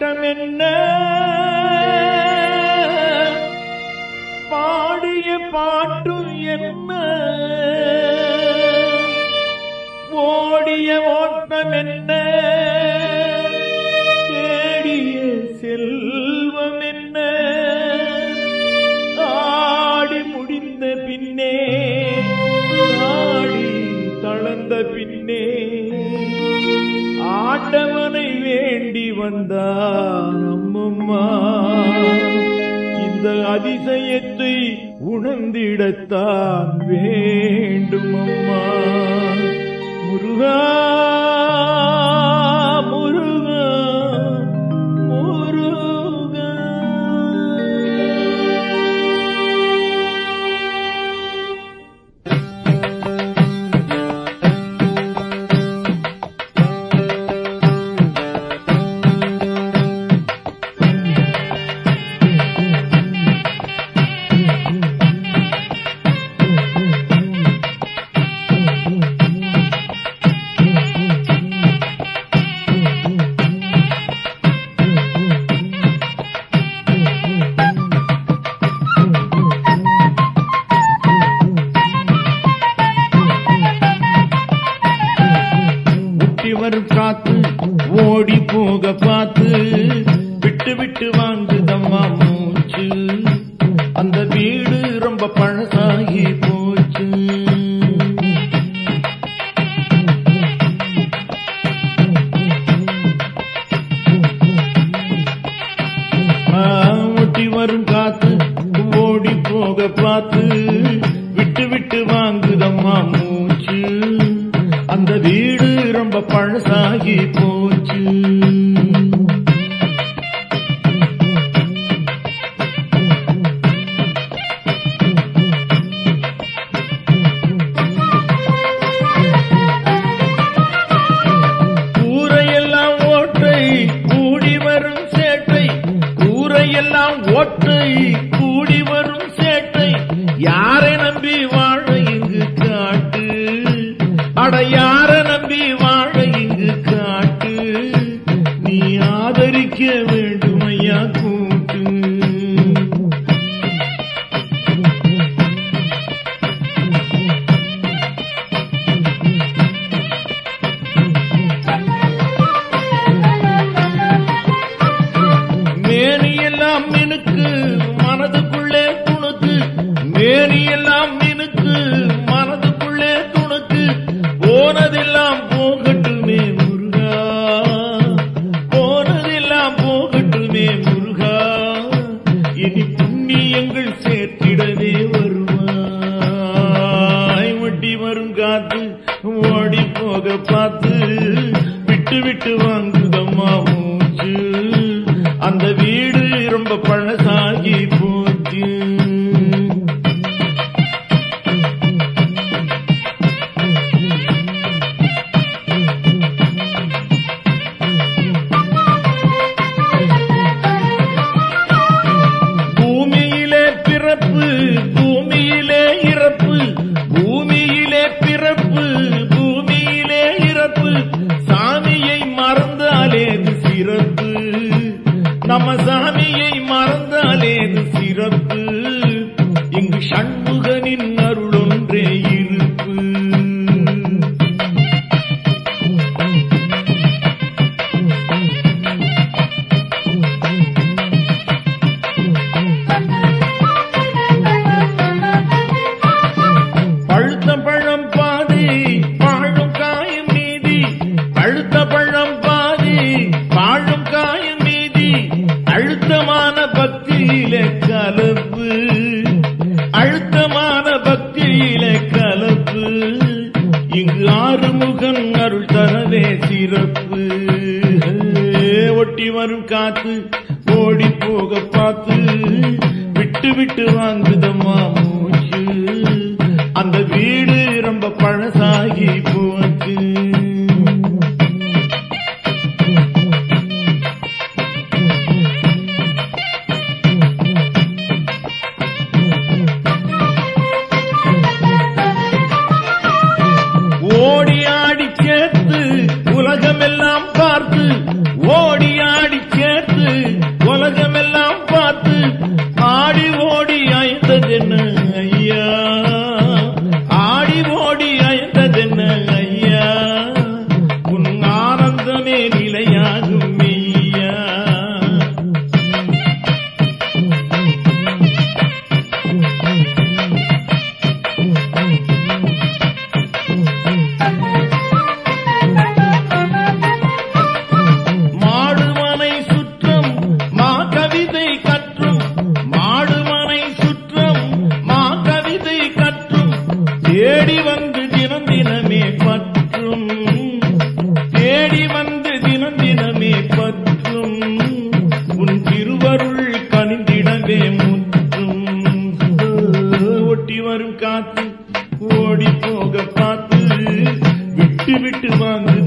ஆட்டம் என்ன பாடிய பாட்டும் என்ன ஓடிய ஓட்டம் என்ன தேடிய செல்வம் என்ன ஆடி முடிந்த பின்னே ஆடி தளர்ந்த பின்னே ஆண்டவனை வேண்டி வந்தான் அம்மம்மா இந்த அதிசயத்தை உணர்ந்திடத்தான் வேண்டும் அம்மா முருகா முருகா முருகா. காத்து ஓடி போக பார்த்து விட்டு விட்டு வாங்குதம்மா மூச்சு அந்த வீடு ரொம்ப பழசாகி போச்சு ஒட்டி வரும் காத்து ஓடி போக பார்த்து விட்டு விட்டு வாங்குதம்மா மூச்சு அந்த வீடு ரொம்ப பழசாகி போச்சு கூரையெல்லாம் ஓட்டை கூடி வரும் சேட்டை கூரையெல்லாம் ஓட்டை கூடி வரும் சேட்டை யாரை நம்பி வாழ இங்கு காட்டு அட யார நம்பி வாழ இங்கு காட்டு நீ ஆதரிக்க வேண்டும் ஐயா கூட்டு மேனியெல்லாம் மினுக்கு மனதுக்குள்ளே துணுக்கு மேனியெல்லாம் மினுக்கு மனதுக்குள்ளே துணுக்கு போனதெல்லாம் போகட்டுமே முருகா போனதெல்லாம் போகட்டுமே முருகா இனி புண்ணியங்கள் சேர்த்திடவே வருவாய் ஒட்டி வரும் காத்து ஓடி போக பார்த்து விட்டு விட்டு வாங்குதம்மா மூச்சு அந்த வீடு ரொம்ப பழசாகி போச்சு பூமியிலே பிறப்பு பூமியிலே இறப்பு பூமியிலே பிறப்பு பூமியிலே இறப்பு சாமியை மறந்தாலேது சிறப்பு நம்ம சாமியை மறந்தாலேது சிறப்பு இங்கு சண்முகனின் அருளொன்றே இருப்பு பழுத்த பழம் பாதி பாழும் காயும் மீதி பழுத்த பழம் பாதி பாழும் காயும் மீதி அழுத்தமான பக்தியிலே கலப்பு அழுத்தமான பக்தியிலே கலப்பு இங்கு ஆறுமுகன் அருள் தரவே சிறப்பு ஒட்டி வரும் காத்து ஓடி போக பார்த்து விட்டு விட்டு வாங்குதம்மா மூச்சு அந்த வீடு ரொம்ப பழசாகி போச்சு ஓடி ஆடி சேர்த்து உலகமெல்லாம் பார்த்து ஓடி ஆடி சேர்த்து தேடி வந்து தினம் தினமே பற்றும் உன் திருவருள் கனிந்திடவே முற்றும் ஒட்டி வரும் காத்து ஓடி போக பார்த்து விட்டு விட்டு வாங்கு